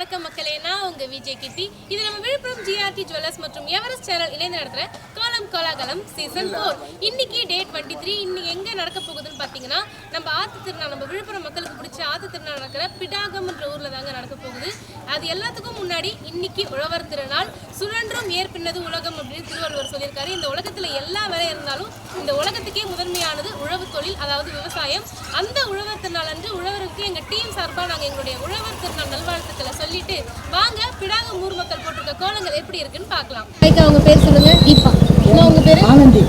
வணக்கம் மக்களே, நான் உங்க விஜய் கிட்டி. இது நம்ம விழுப்புரம் ஜிஆர்டி ஜுவல்லர்ஸ் மற்றும் எவரெஸ்ட் சேனல் இணைந்து நடத்துற கோலம் கோலாகலம் சீசன் 4. இன்னைக்கு டே 23. இன்னைக்கு எங்க நடக்க போகுதுன்னு பாத்தீங்கன்னா, நம்ம ஆத்து திருநாள், நம்ம விழுப்புரம் மக்களுக்கு பிடிச்ச ஆத்து திருநாள் நடக்கிற பிடாகம்ன்ற ஊர்ல தாங்க நடக்க போகுது. அது எல்லாத்துக்கும் முன்னாடி இன்னைக்கு உழவர் திருநாள். சுழன்றும் ஏற்பின்னது உலகம் அப்படின்னு திருவள்ளுவர் சொல்லியிருக்காரு. இந்த உலகத்துல எல்லா வேலை இருந்தாலும் இந்த உலகத்துக்கே முதன்மையானது உழவு தொழில், அதாவது விவசாயம். அந்த உழவர் திருநாள் அன்று உழவருக்கு எங்க டீம் சார்பா நாங்க எங்களுடைய உழவர் திருநாள் நல்வாழ்த்துக்களை சொல்லிட்டு வாங்க பிடாகம் ஊர் மக்கள் போட்டிருக்க கோலங்கள் எப்படி இருக்குன்னு பார்க்கலாம். அவங்க பேர் சொல்லுங்க. தீபா. உங்க பேரு? ஆனந்தி.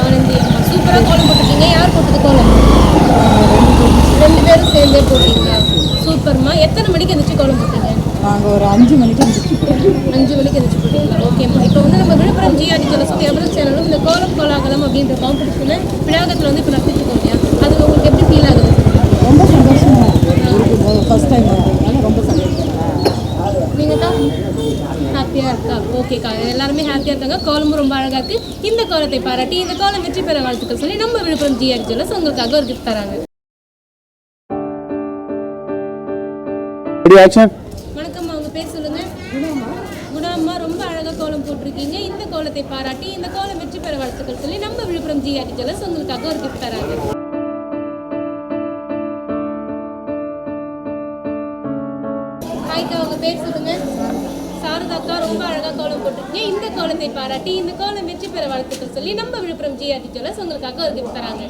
ஆனந்தி. சூப்பரா கோலம் போட்டிருக்கீங்க. யார் போட்டது கோலம்? ரெண்டு பேரும் சேர்ந்தே போட்டீங்க. சூப்பர்மா. எத்தனை மணிக்கு எந்திரிச்சு கோலம் போட்டீங்க? நாங்கள் ஒரு 5 மணிக்கு 5 மணிக்கு எந்திரிச்சு போட்டீங்களா? ஓகேம்மா. இப்போ வந்து நம்ம விழுப்புரம் ஜிஆர்டி ஜுவல்லர்ஸ் எவரெஸ்ட் சேனலும் இந்த கோலம் கோலாகலம் அப்படின்ற காம்படிஷனை பிடாகத்தில் வந்து இப்போ நடத்திட்டு இல்லையா, அது உங்களுக்கு எப்படி ஃபீல் ஆகுது? ரொம்ப சந்தோஷமா இருக்குது. ஃபர்ஸ்ட் டைம் வந்ததுனால ரொம்ப சந்தோஷம். நீங்கள் தான் ஹாப்பியாக இருக்கா? ஓகேக்கா, எல்லாருமே ஹாப்பியாக இருக்காங்க. கோலமும் ரொம்ப அழகாக இருக்குது. இந்த கோலத்தை பாராட்டி இந்த கோலம் வெற்றி பெற வாழ்த்துக்கள் சொல்லி நம்ம விழுப்புரம் ஜிஆர்டி ஜுவல்லர்ஸ் உங்களுக்காக ஒரு கிஃப்ட் தராங்க. வணக்கம்மா, உங்கள் பேர் சொல்லுங்கள். குணாம்மா. ரொம்ப அழகாக கோலம் போட்டிருக்கீங்க. இந்த கோலத்தை பாராட்டி இந்த கோலம் வெற்றி பெற வாழ்த்துக்கள் சொல்லி நம்ம விழுப்புரம் ஜிஆர்டி ஜுவல்லர்ஸ் உங்களுக்காக ஒரு கிஃப்ட் தராங்க. ஹாய்க்கா, உங்க பேர் சொல்லுங்க. சாரதாக்கா. ரொம்ப அழகா கோலம் போட்டிருக்கீங்க. இந்த கோலத்தை பாராட்டி இந்த கோலம் வெற்றி பெற வாழ்த்துக்கள் சொல்லி நம்ம விழுப்புரம் ஜிஆர்டி ஜுவல்லர்ஸ் உங்களுக்காக ஒரு கிஃப்ட் தராங்க.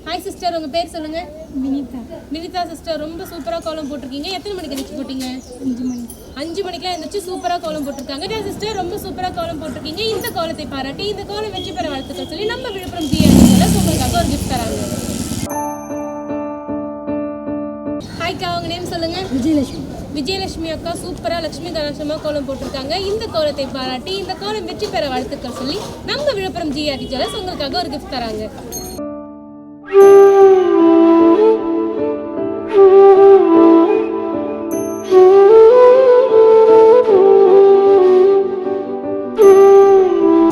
ஹாய் சிஸ்டர், உங்க பேர் சொல்லுங்க. வினிதா. வினிதா சிஸ்டர், ரொம்ப சூப்பரா கோலம் போட்டிருக்கீங்க. எத்தனை மணிக்கு எந்திரிச்சு போட்டீங்க? 5 மணி. 5 மணிக்கெல்லாம் எந்திரிச்சு சூப்பரா கோலம் போட்டிருக்காங்க. சிஸ்டர், ரொம்ப சூப்பரா கோலம் போட்டிருக்கீங்க. இந்த கோலத்தை பாராட்டி இந்த கோலம் வெற்றி பெற வாழ்த்துக்கள் சொல்லி நம்ம விழுப்புரம் ஜிஆர்டி ஜுவல்லர்ஸ் உங்களுக்காக ஒரு கிஃப்ட் தராங்க. ஹாய்க்கா, உங்க நேம் சொல்லுங்க. விஜயலட்சுமி. விஜயலட்சுமி அக்கா சூப்பரா லட்சுமி கணேசமா கோலம் போட்டிருக்காங்க. இந்த கோலத்தை பாராட்டி இந்த கோலம் வெற்றி பெற வாழ்த்துக்கள் சொல்லி நம்ம விழுப்புரம் ஜிஆர்டி ஜுவல்லர்ஸ் உங்களுக்காக ஒரு கிஃப்ட் தராங்க.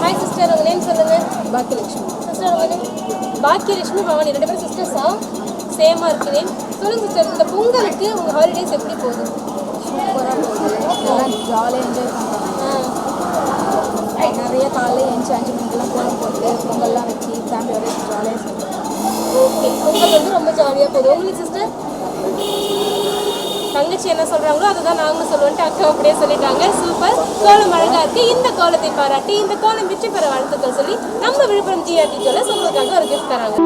ஹாய் சிஸ்டர், உங்க நேம் சொல்லுங்க. பாக்கியலட்சுமி. சிஸ்டர், உங்க நேம்? பாக்கியலட்சுமி பவானி. 2 பேரும் சிஸ்டர்ஸா? சேமா இருக்கு நேம். சொல்லுங்க சிஸ்டர், இந்த பொங்கலுக்கு உங்க ஹாலிடேஸ் எப்படி போகுது? சூப்பராக போகுது. நல்லா ஜாலியாக என்ஜாய் பண்ணுறாங்க. நிறைய காலையில் எழுந்து 5 மணிக்கெல்லாம் கோலம் போட்டு பொங்கல்லாம் வச்சு ஃபேமிலியோட ஜாலியாக சொல்லுவாங்க. ஓகே, பொங்கல் வந்து ரொம்ப ஜாலியாக போகுது. உங்களுக்கு சிஸ்டர்? தங்கச்சி என்ன சொல்கிறாங்களோ அதை தான் நாங்களும் சொல்லுவோன்ட்டு அக்கா அப்படியே சொல்லிட்டாங்க. சூப்பர். கோலம் அழகாக இருக்குது. இந்த கோலத்தை பாராட்டி இந்த கோலம் வெற்றி பெற வாழ்த்துக்கள் சொல்லி நம்ம விழுப்புரம் ஜிஆர்டி ஜுவல்லர்ஸ் உங்களுக்காக ஒரு கிஃப்ட் தராங்க.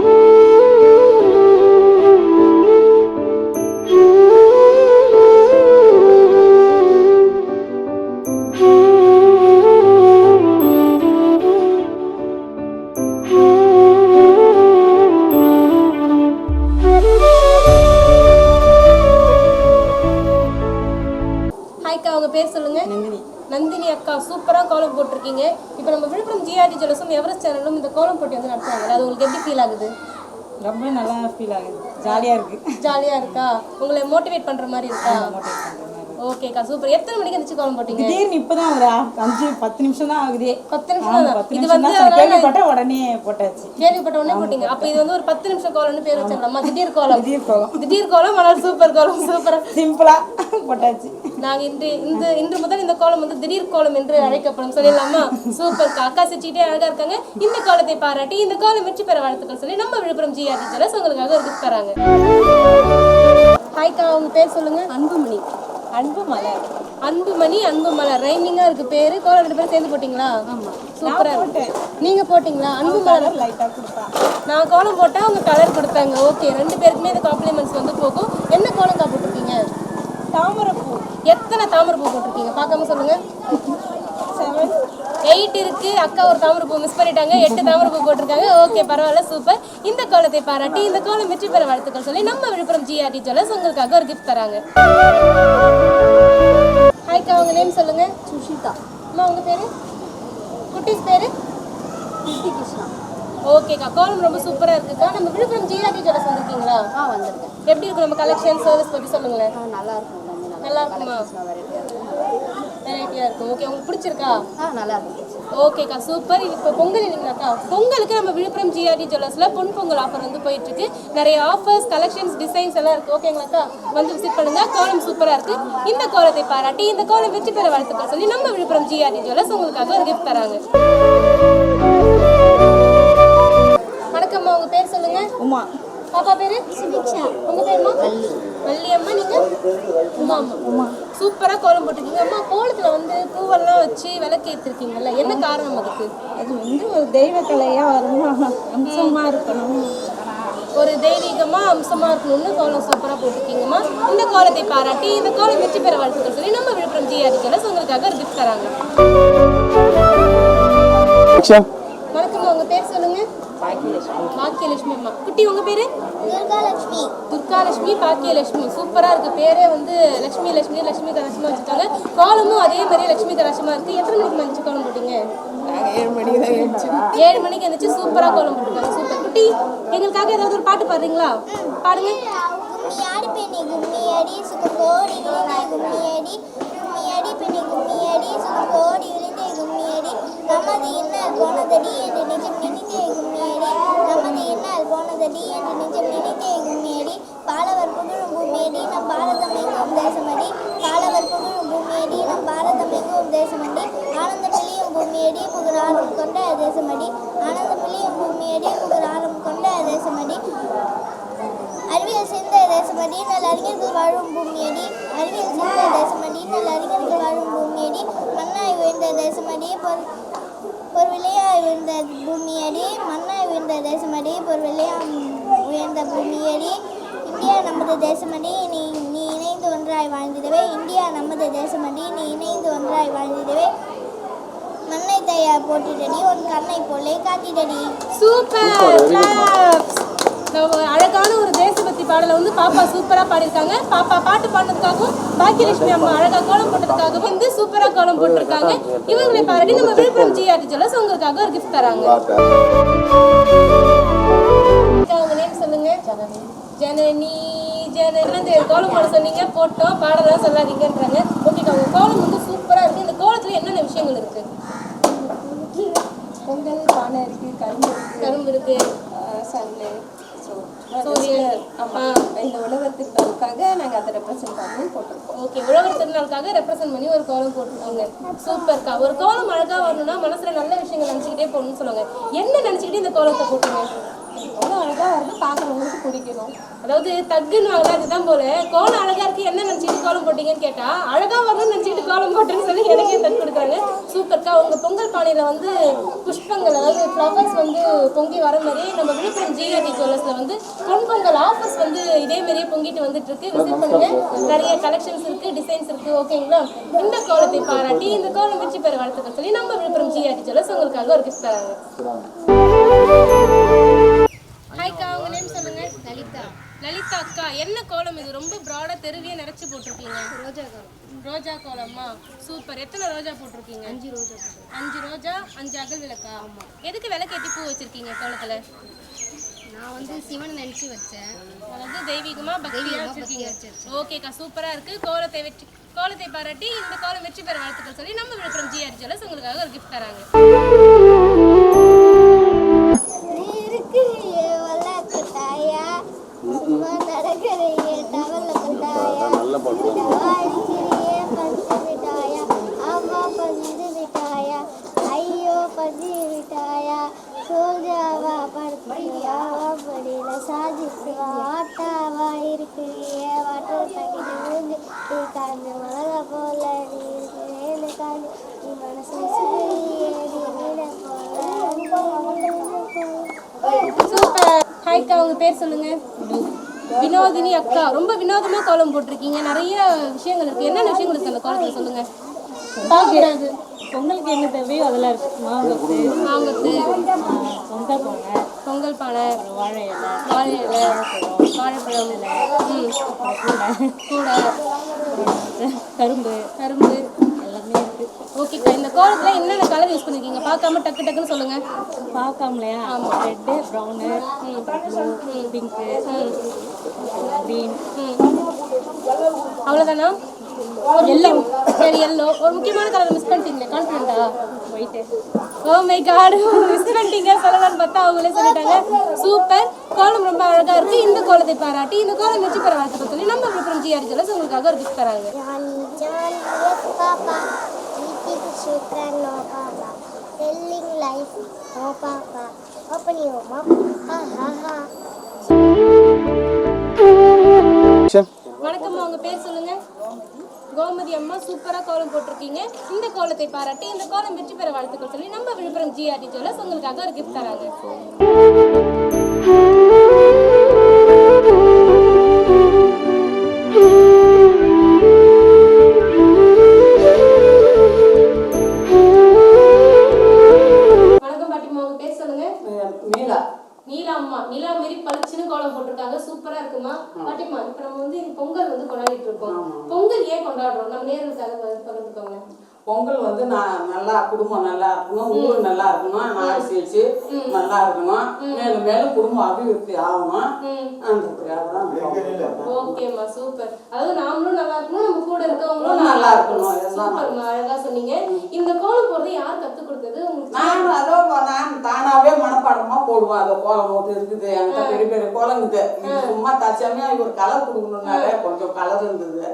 ஹாய்க்கா, உங்க பேர் சொல்லுங்க. நந்தினி. நந்தினி அக்கா, சூப்பரா கோலம் போட்டிருக்கீங்க. இப்போ நம்ம விழுப்புரம் ஜிஆர்டி ஜுவல்லர்ஸும் எவரெஸ்ட் சேனலும் இந்த கோலம் போட்டி வந்து நடத்துவாங்க. அது உங்களுக்கு எப்படி ஃபீல் ஆகுது? ரொம்ப நல்லா ஃபீல் ஆகுது. ஜாலியாக இருக்குது. ஜாலியா இருக்கா? உங்களை மோட்டிவேட் பண்ற மாதிரி இருக்கா? ஓகேக்கா, சூப்பர். எத்தனை மணிக்கு எந்திரிச்சு கோலம் போட்டீங்க? திடீர்னு இப்போ தான் ஒரு 5-10 நிமிஷம் தான் ஆகுது. 10 நிமிஷம் தான். இது வந்து கேள்விப்பட்ட உடனே போட்டாச்சு. கேள்விப்பட்ட உடனே போட்டீங்க. அப்ப இது வந்து ஒரு 10 நிமிஷம் கோலம்னு பேர் வச்சிடலாமா? திடீர் கோலம். திடீர் கோலம், ஆனால் சூப்பர் கோலம். சூப்பரா சிம்பிளா போட்டாச்சு. நாங்க இன்று முதல் இந்த கோலம் வந்து திடீர் கோலம் என்று அழைக்கப்படும் சொல்லிடலாமா? சூப்பர். அக்கா சிரிச்சிட்டே அழகா இருக்காங்க. இந்த கோலத்தை பாராட்டி இந்த கோலம் வெற்றி பெற வாழ்த்துக்கள் சொல்லி நம்ம விழுப்புரம் ஜிஆர்டி ஜுவல்லர்ஸ் உங்களுக்காக ஒரு கிஃப்ட் தராங்க. ஹாய்க்கா, உங்க பேர் சொல்லுங்க. அன்புமணி. அன்புமலர். அன்புமணி, அன்புமலர். ரைமிங்கா இருக்கு பேரு. கோலம் 2 பேரும் சேர்ந்து போட்டீங்களா? ஆமா. சூப்பரா இருக்கு. நீங்க போட்டீங்களா? அன்புமலர் லைட்டா கொடுத்தா. நான் கோலம் போட்டா அவங்க கலர் கொடுத்தாங்க. ஓகே, 2 பேருக்குமே இந்த காம்ப்ளிமெண்ட்ஸ் வந்து போகும். என்ன கோலம் போட்டிருக்கீங்க? தாமரைப்பூ. எத்தனை தாமரைப்பூ போட்டிருக்கீங்க? பார்க்காம சொல்லுங்க. 8 இருக்கு. அக்கா ஒரு தாமரைப்பூ மிஸ் பண்ணிட்டாங்க. 8 தாமரைப்பூ போட்டிருக்காங்க. ஓகே, பரவாயில்ல, சூப்பர். இந்த கோலத்தை பாராட்டி இந்த கோலம் வெற்றி பெற வாழ்த்துக்கள் சொல்லி நம்ம விழுப்புரம் ஜிஆர்டி ஜுவல்லர்ஸ் உங்களுக்காக ஒரு கிஃப்ட் தராங்க. ஹாய்க்கா, உங்க நேம் சொல்லுங்க. சுஷிதா. அம்மா, உங்க பேரு? குட்டீஸ் பேரு? கிருஷ்ணா. ஓகேக்கா, கோலம் ரொம்ப சூப்பரா இருக்குக்கா. நம்ம விழுப்புரம் ஜிஆர்டி ஜுவல்லர்ஸ் வந்திருக்கீங்களா? வந்திருக்கேன். எப்படி இருக்கும் நம்ம கலெக்ஷன், சர்வீஸ் பத்தி சொல்லுங்களேன். நல்லா இருக்கும். நல்லா இருக்குமா? வெரைட்டியா இருக்கும். ஓகே, உங்களுக்கு பிடிச்சிருக்கா? நல்லா இருக்கு. ஓகேக்கா சூப்பர். இப்போ பொங்கல் இல்லைங்களாக்கா, பொங்கலுக்கு நம்ம விழுப்புரம் ஜிஆர்டி ஜுவல்லர்ஸ்ல பொன் பொங்கல் ஆஃபர் வந்து போயிட்டு இருக்கு. நிறைய ஆஃபர்ஸ், கலெக்ஷன்ஸ், டிசைன்ஸ் எல்லாம் இருக்கு. ஓகேங்களாக்கா, வந்து விசிட் பண்ணுங்க. கோலம் சூப்பரா இருக்கு. இந்த கோலத்தை பாராட்டி இந்த கோலம் வெற்றி பெற வாழ்த்துக்கள் சொல்லி நம்ம விழுப்புரம் ஜிஆர்டி ஜுவல்லர்ஸ் உங்களுக்காக ஒரு கிஃப்ட் தராங்க. வணக்கம்மா, உங்க பேர் சொல்லுங்க. உமா. பாப்பா பேரு சுபிக்ஷா. உங்க பேருமா? வள்ளி அம்மா. நீங்க? உமா அம்மா. உமா. சூப்பரா கோலம் போட்டுருக்கீங்க அம்மா. கோலத்துல வந்து பூவெல்லாம் வச்சு விளக்கு ஏற்றிருக்கீங்கல்ல, என்ன காரணம் அதுக்கு? அது வந்து ஒரு தெய்வ கலையா வரணும், அம்சமா இருக்கணும், ஒரு தெய்வீகமா அம்சமா இருக்கணும்னு கோலம் சூப்பரா போட்டிருக்கீங்கம்மா. இந்த கோலத்தை பாராட்டி இந்த கோலம் வெற்றி பெற வாழ்த்துக்கள் சொல்லி நம்ம விழுப்புரம் ஜிஆர்டி ஜுவல்லர்ஸ் உங்களுக்காக ஒரு கிஃப்ட் தராங்க. வணக்கம்மா, உங்க பேர் சொல்லுங்க. பாக்கியலட்சுமி அம்மா. குட்டி உங்க பேரு? துர்காலட்சுமி. துர்காலட்சுமி, பாக்கியலட்சுமி. சூப்பரா இருக்கு. பேரே வந்து லட்சுமி லட்சுமி லட்சுமி கலசமா வச்சுட்டாங்க. கோலமும் அதே மாதிரி லட்சுமி கலசமா இருக்கு. எத்தனை மணிக்கு மஞ்சள் கோலம் போட்டீங்க? 7 மணிக்கு தான் எழுந்துச்சு. 7 மணிக்கு எழுந்துச்சு சூப்பரா கோலம் போட்டுருக்காங்க. சூப்பர். குட்டி, எங்களுக்காக ஏதாவது ஒரு பாட்டு பாடுறீங்களா? பாடுங்க. கும்மியாடி பெண்ணே கும்மியாடி சுகம் கோடி விழுந்தே கும்மியாடி கும்மியாடி பெண்ணே கும்மியாடி சுகம் கோடி விழுந்தே கும்மியாடி நமது என்னால் போனதடி என்று நிஜம் நினைத்தே கும்மியாடி நமது என்னால் போனதடி என்று நிஜம் நினைத்தே கும்மியாடி பாலவர் புகழும் பூமியடி நம் பாரதம் எங்கும் தேசமடி பாலவர் புகழும் பூமியடி நம் பாரதம் எங்கும் தேசமடி ஆனந்த பிள்ளையும் பூமியடி புகழாரம் கொண்ட தேசமடி ஆனந்த பிள்ளையும் பூமியடி புகழாரம் கொண்ட தேசமடி அறிவியல் சேர்ந்த தேசமடி நல்ல அறிஞர்கள் வாழும் பூமியடி அறிவியல் சேர்ந்த தேசமடி நல்ல அறிஞர்கள் வாழும் பூமியடி மண்ணாய் உயர்ந்த தேசமடி பொருவிலையாய் உயர்ந்த பூமியடி மண்ணாய் உயர்ந்த தேசமடி பொருவிலையாய் உயர்ந்த பூமியடி இந்தியா நமது தேசமடி நீ இணைந்து ஒன்றாய் வாழ்ந்திடவே இந்தியா நமது தேசமடி நீ இணைந்து ஒன்றாய் வாழ்ந்திடவே மண்ணை தயா போட்டிடடி உன் கண்ணை போலே காத்திடடி. சூப்பர். அழகான ஒரு தேசபக்தி பாடலை வந்து பாப்பா சூப்பரா பாடியிருக்காங்க. பாப்பா பாட்டு பாடுறதுக்காகவும் பாக்கியலட்சுமி அம்மா அழகா கோலம் போட்டதுக்காகவும் வந்து சூப்பரா கோலம் போட்டிருக்காங்க. இவங்களை பாராட்டி நம்ம விழுப்புரம் ஜிஆர்டி ஜுவல்லர்ஸ் உங்களுக்காக ஒரு கிஃப்ட் தராங்க. உங்க நேம் சொல்லுங்க. ஜனனி. ஜனனி கோலம் போட சொன்னீங்க, போட்டோம். பாடலாம் சொல்லாதீங்கன்றாங்க. ஓகேக்கா, உங்க கோலம் வந்து சூப்பரா இருக்கு. இந்த கோலத்துல என்னென்ன விஷயங்கள் இருக்கு? பொங்கல் பானை இருக்கு, கரும்பு இருக்கு, சங்கு, சூரியன். இந்த உழவர் திருநாளுக்காக நாங்கள் அதை ரெப்ரசென்ட் பண்ணி போட்டிருக்கோம். ஓகே, உழவர் திருநாளுக்காக ரெப்ரசென்ட் பண்ணி ஒரு கோலம் போட்டிருக்காங்க. சூப்பர்க்கா. ஒரு கோலம் அழகா வரணும்னா மனசுல நல்ல விஷயங்கள் நினைச்சுக்கிட்டே போகணும்னு சொல்லுவாங்க. என்ன நினைச்சுக்கிட்டு இந்த கோலத்தை போட்டுங்க? அவ்வளோ அழகா வந்து பார்க்குறவங்களுக்கு பிடிக்கணும். அதாவது தக்குன்னு வாங்கலாம். அதுதான் போல கோலம் அழகா இருக்கு, என்ன நினைச்சிட்டு கோலம் போட்டீங்கன்னு கேட்டா அழகா வரணும்னு நினைச்சிட்டு கோலம் போட்டேன்னு சொல்லி எனக்கே தக்கு கொடுக்குறாங்க. சூப்பர்க்கா. உங்க பொங்கல் பானையில வந்து புஷ்பங்கள், அதாவது ஃப்ளவர்ஸ் வந்து பொங்கி வர மாதிரி நம்ம விழுப்புரம் ஜிஆர்டி ஜுவல்லர்ஸ்ல வந்து பொன் பொங்கல் ஆஃபர்ஸ் வந்து இதே மாதிரியே பொங்கிட்டு வந்துட்டு இருக்கு. விசிட் பண்ணுங்க. நிறைய கலெக்ஷன்ஸ் இருக்கு, டிசைன்ஸ் இருக்கு. ஓகேங்களா? இந்த கோலத்தை பாராட்டி இந்த கோலம் வெற்றி பெற வாழ்த்துக்கள் சொல்லி நம்ம விழுப்புரம் ஜிஆர்டி ஜுவல்லர்ஸ் உங்களுக்காக ஒரு கிஃப்ட் தராங்க. ஹாய்க்கா, உங்க நேம் சொல்லுங்க. லலிதா. லலிதா அக்கா, என்ன கோலம் இது? ரொம்ப ப்ராடா தெருவியே நிறைச்சு போட்டிருக்கீங்க. ரோஜா கோலம். ரோஜா கோலம்மா. சூப்பர். எத்தனை ரோஜா போட்டிருக்கீங்க? 5 ரோஜா. 5 ரோஜா, 5 அகல் விளக்கா? ஆமா. எதுக்கு விளக்கு ஏற்றி பூ வச்சிருக்கீங்க கோலத்துல? நான் வந்து சிவன் நினைச்சு வச்சேன். அதாவது தெய்வீகமா பக்தியா வச்சிருக்கீங்க. ஓகேக்கா, சூப்பரா இருக்கு. கோலத்தை பாராட்டி இந்த கோலம் வெற்றி பெற வாழ்த்துக்கள் சொல்லி நம்ம விழுப்புரம் ஜிஆர்டி ஜுவல்லர்ஸ் உங்களுக்காக ஒரு கிஃப்ட் தராங்க. சும்மா நடக்கிறையே டவல்ல கொண்டாயா வாழ்க்கிறியே பஞ்சு விட்டாயா அம்மா பஞ்சு விட்டாயா ஐயோ பஞ்சு விட்டாயா சோஜாவா படுத்தியாவா படியில சாதிச்சுவா ஆட்டாவா இருக்கிறியே வாட்டர் தக்கிட்டு ஊஞ்சு நீ காஞ்சு மலர போல நீ இருக்கிறேன்னு காஞ்சு நீ மனசு சுகரியே நீ வீட சூப்பர். ஹாய்க்கா, உங்க பேர் சொல்லுங்க. வினோதினி அக்கா. ரொம்ப வினோதமா கோலம் போட்டிருக்கீங்க. நிறைய விஷயங்கள் இருக்கு. என்னென்ன விஷயங்கள் இருக்கு அந்த கோலத்துல சொல்லுங்க. பாக்குறது பொங்கலுக்கு என்ன தேவையோ அதெல்லாம் இருக்கு. மாங்கத்து, பொங்கல் பானை, வாழை இலை, வாழைப்பழம், கூட, கரும்பு எல்லாமே இருக்கு. ஓகேக்கா, இந்த கோலத்துல என்னென்ன கலர் யூஸ் பண்ணிருக்கீங்க? பார்க்காம டக்கு டக்குன்னு சொல்லுங்க. பார்க்காமலையா? ஆமாம். Red, brown, pink, green. அவ்வளோதானா? எல்லோ. சரி எல்லோ. ஒரு முக்கியமான கலர் மிஸ் பண்ணிட்டீங்களே, கான்ஃபிடென்ட்டா? White. Oh my God, miss பண்ணிட்டீங்க. சொல்லலாம்னு பார்த்தா அவங்களே சொல்லிட்டாங்க. சூப்பர். கோலம் ரொம்ப அழகா இருக்கு. இந்த கோலத்தை பாராட்டி இந்த கோலம் வெற்றி பெற வாழ்த்துக்கள் சொல்லி நம்ம விழுப்புரம் ஜிஆர் ஜுவல்லர்ஸ் உங்களுக்காக ஒரு கிஃப்ட் தராங்க. Telling life, oh papa, open your mouth, ha ha ha. வணக்கம், உங்க பேர் சொல்லுங்க. கோமதி அம்மா, சூப்பரா கோலம் போட்டிருக்கீங்க. இந்த கோலத்தை பாராட்டி இந்த கோலம் வெற்றி பெற வாழ்த்துக்கள் சொல்லி நம்ம விழுப்புரம் ஜிஆர்டி ஜுவல்லர்ஸ் உங்களுக்காக ஒரு கிஃப்ட் தராங்க. நீலா அம்மா, நீலா மாரி பளிச்சுன்னு கோலம் போட்டிருக்காங்க. சூப்பரா இருக்குமா பாட்டிமா. இப்ப நம்ம வந்து பொங்கல் வந்து கொண்டாடிட்டு இருக்கோம். பொங்கல் ஏன் கொண்டாடுறோம் நம்ம நேர்களுக்காக பகிர்ந்துக்கோங்க. பொங்கல் வந்து நான் நல்லா குடும்பம் நல்லா இருக்கணும், ஊர் நல்லா இருக்கணும், நாடு சேர்த்து நல்லா இருக்கணும், மேலும் மேலும் குடும்பம் அபிவிருத்தி ஆகணும். ஓகேம்மா, சூப்பர். அதாவது நாமளும் நல்லா இருக்கணும், நம்ம கூட இருக்கவங்களும் நல்லா இருக்கணும். சூப்பர்மா, அழகா சொன்னீங்க. இந்த கோலம் போடுறது யார் கத்து கொடுத்தது உங்களுக்கு? நான் தானாவே மனப்பாடமா போடுவேன். அந்த கோலம் போட்டு இருக்குது என்கிட்ட பெரிய பெரிய கோலங்குது. சும்மா தற்சமயம் இவர் கலர் கொடுக்கணும்னாலே கொஞ்சம் கலர் இருந்தது,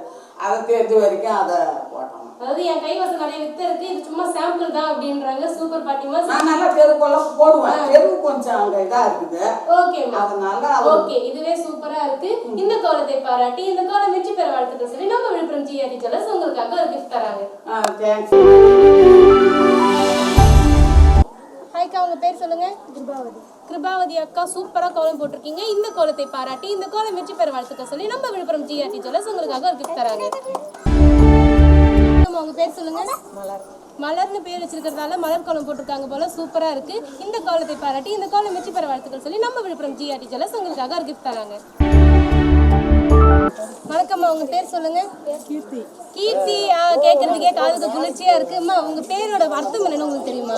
அதை தெரிஞ்ச வரைக்கும் அதை போட்டோம். அதாவது என் கைவசம் நிறைய வித்து இருக்கு, இது சும்மா சாம்பிள் தான் அப்படின்றாங்க. சூப்பர் பாட்டிமா. நான் நல்லா தெருக்கோலம் போடுவேன். தெரு கொஞ்சம் அங்க இதா இருக்குது. ஓகேம்மா, அதனால ஓகே, இதுவே சூப்பரா இருக்கு. இந்த கோலத்தை பாராட்டி இந்த கோலம் வெற்றி பெற வாழ்த்துக்கள் சொல்லி நம்ம விழுப்புரம் ஜிஆர்டி ஜுவல்லர்ஸ் உங்களுக்காக ஒரு கிஃப்ட் தராங்க. தேங்க்ஸ். ஹாய்க்கா, உங்க பேர் சொல்லுங்க. கிருபாவதி. கிருபாவதி அக்கா, சூப்பரா கோலம் போட்டிருக்கீங்க. இந்த கோலத்தை பாராட்டி இந்த கோலம் வெற்றி பெற வாழ்த்துக்கள் சொல்லி நம்ம விழுப்புரம் ஜிஆர்டி ஜுவல்லர்ஸ் உங்களுக்காக ஒரு கிஃப்ட் தராங்க. உங்க பேர் சொல்லுங்க. மலர். மலர்னு பேர் வச்சிருக்கிறதால மலர் கோலம் போட்டிருக்காங்க போல. சூப்பரா இருக்கு. இந்த கோலத்தை பாராட்டி இந்த கோலம் வெற்றி பெற வாழ்த்துக்கள் சொல்லி நம்ம விழுப்புரம் ஜிஆர்டி ஜுவல்லர்ஸ் உங்களுக்காக ஒரு கிஃப்ட் தராங்க. வணக்கம்மா, உங்க பேர் சொல்லுங்க. கீர்த்தி. கீர்த்தி, கேட்கறதுக்கே காதுக்கு குளிர்ச்சியா இருக்குமா. உங்க பேரோட அர்த்தம் என்னன்னு உங்களுக்கு தெரியுமா?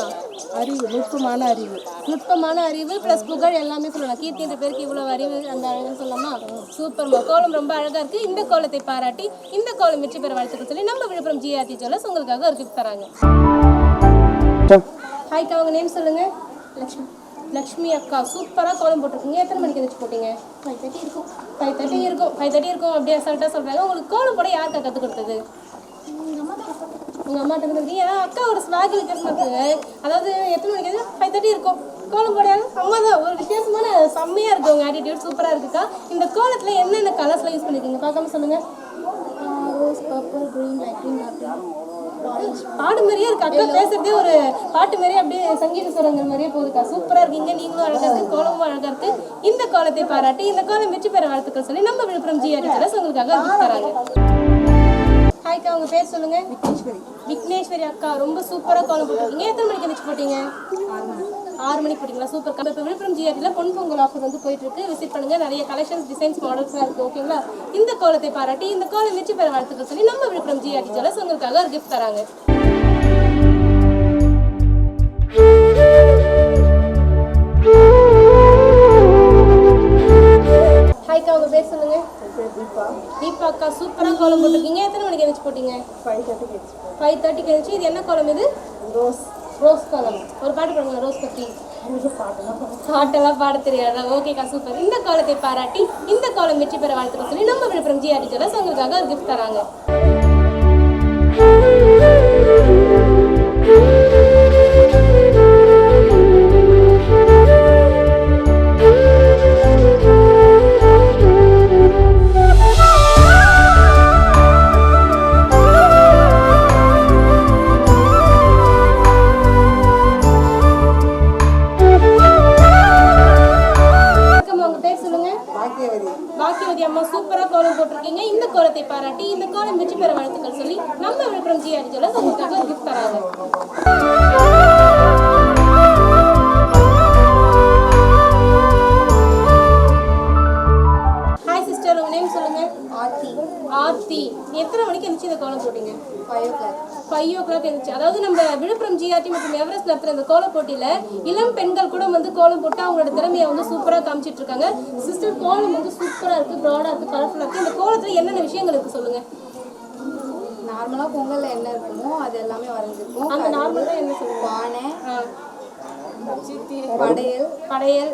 அறிவு, நுட்பமான அறிவு. நுட்பமான அறிவு பிளஸ் புகழ் எல்லாமே சொல்லலாம். கீர்த்தின்ற பேருக்கு இவ்வளவு அறிவு, அந்த அழகுன்னு சொல்லலாமா? சூப்பர்மா, கோலம் ரொம்ப அழகா இருக்கு. இந்த கோலத்தை பாராட்டி இந்த கோலம் வெற்றி பெற வாழ்த்துக்கள் சொல்லி நம்ம விழுப்புரம் ஜிஆர்டி ஜுவல்லர்ஸ் உங்களுக்காக ஒரு கிஃப்ட் தராங்க. ஹாய்க்கா, உங்க நேம் சொல்லுங்க. லக்ஷ்மி. லக்ஷ்மி அக்கா, சூப்பராக கோலம் போட்டிருக்கீங்க. எத்தனை மணிக்கு எழுந்திரிச்சு போட்டீங்க? 5:30 இருக்கும். 5:30 இருக்கும். அப்படியே அசால்ட்டாக சொல்கிறாங்க. உங்களுக்கு கோலம் போட யாருக்கா கற்றுக் கொடுத்தது? உங்கள் அம்மாட்ட கற்றுக்கிட்டீங்க. ஏன்னா அக்காவோட ஸ்வாக் வித்தியாசமாக இருக்குங்க. அதாவது எத்தனை மணிக்கு 5:30 இருக்கும். கோலம் போடையாலும் அம்மா தான். ஒரு வித்தியாசமான செம்மையாக இருக்குது உங்கள் ஆட்டிடியூட். சூப்பராக இருக்குக்கா. இந்த கோலத்தில் என்னென்ன கலர்ஸ்லாம் யூஸ் பண்ணியிருக்கீங்க பார்க்காம சொல்லுங்கள். Rose, purple, green, light green, dark green. பாடு மாதிரியே இருக்கு. அக்கா பேசுறதே ஒரு பாட்டு மாதிரியே, அப்படியே சங்கீத சுரங்கள் மாதிரியே போகுதுக்கா. சூப்பரா இருக்கீங்க. நீங்களும் அழகா இருக்கு, கோலமும் அழகா இருக்கு. இந்த கோலத்தை பாராட்டி இந்த கோலம் வெற்றி பெற வாழ்த்துக்கள் சொல்லி நம்ம விழுப்புரம் ஜிஆர்டி ஜுவல்லர்ஸ் உங்களுக்காக கிஃப்ட் தராங்க. ஹாய்க்கா, உங்க பேர் சொல்லுங்க. விக்னேஸ்வரி. விக்னேஸ்வரி அக்கா, ரொம்ப சூப்பரா கோலம் போட்டிருக்கீங்க. எத்தனை மணிக்கு எழுந்திரிச்சு போட்டீங்க? 6 மணிக்கு போட்டீங்களா? சூப்பர். இப்போ விழுப்புரம் ஜிஆர்டியில் பொன் பொங்கல் ஆஃபர் வந்து போயிட்டு இருக்கு. விசிட் பண்ணுங்க. நிறைய கலெக்ஷன்ஸ், டிசைன்ஸ், மாடல்ஸ்லாம் இருக்கு. ஓகேங்களா? இந்த கோலத்தை பாராட்டி இந்த கோலம் வெற்றி பெற வாழ்த்துக்கள் சொல்லி நம்ம விழுப்புரம் ஜிஆர்டி ஜுவல்லர்ஸ் உங்களுக்காக ஒரு கிஃப்ட் தராங்க. ஹாய்க்கா, உங்க பேர் சொல்லுங்க. தீபா அக்கா, சூப்பரா கோலம் போட்டிருக்கீங்க. எத்தனை மணிக்கு எழுந்திரிச்சு போட்டீங்க? 5:30 எழுந்திரிச்சு. இது என்ன கோலம் இது? ரோஸ். ரோஸ் கோலம். ஒரு பாட்டு பாடுங்க. ரோஸ் பத்தி பாட்டெல்லாம் பாட தெரியாதா? ஓகேக்கா, சூப்பர். இந்த கோலத்தை பாராட்டி இந்த கோலம் வெற்றி பெற வாழ்த்துக்கள் சொல்லி நம்ம விழுப்புரம் ஜிஆர்டி ஜுவல்லர்ஸ் உங்களுக்காக ஒரு கிஃப்ட் தராங்க. பாக்கியவதி அம்மா, சூப்பரா கோலம் போட்டிருக்கீங்க. இந்த கோலத்தை பாராட்டி இந்த கோலம் வெற்றி பெற வாழ்த்துக்கள் சொல்லி நம்ம விழுப்புரம் ஜிஆர்டி ஜுவல்லர்ஸ் உங்களுக்காக ஒரு கிஃப்ட் தராங்க. ஹாய் சிஸ்டர், உங்க நேம் சொல்லுங்க. ஆர்த்தி. ஆர்த்தி, எத்தனை மணிக்கு எழுந்துச்சு இந்த கோலம் போட்டீங்க? 5 o'clock எழுந்துச்சு. அதாவது நம்ம விழுப்புரம் ஜிஆர்டி மற்றும் எவரெஸ்ட் நடத்துற இந்த கோல போட்டியில இளம் பெண்கள் கூட வந்து கோலம் போட்டு அவங்களோட திறமையை வந்து சூப்பரா காமிச்சிட்டு இருக்காங்க. சிஸ்டர், கோலம் வந்து சூப்பரா இருக்கு, ப்ராடா இருக்கு, கலர்ஃபுல்லா இருக்கு. இந்த கோலத்துல என்னென்ன விஷயங்கள் இருக்கு சொல்லுங்க. நார்மலாக பொங்கலில் என்ன இருக்குமோ அது எல்லாமே வரைஞ்சிருக்கோம். அந்த நார்மலாக என்ன சொல்லுவோம்? பானை, படையல் படையல்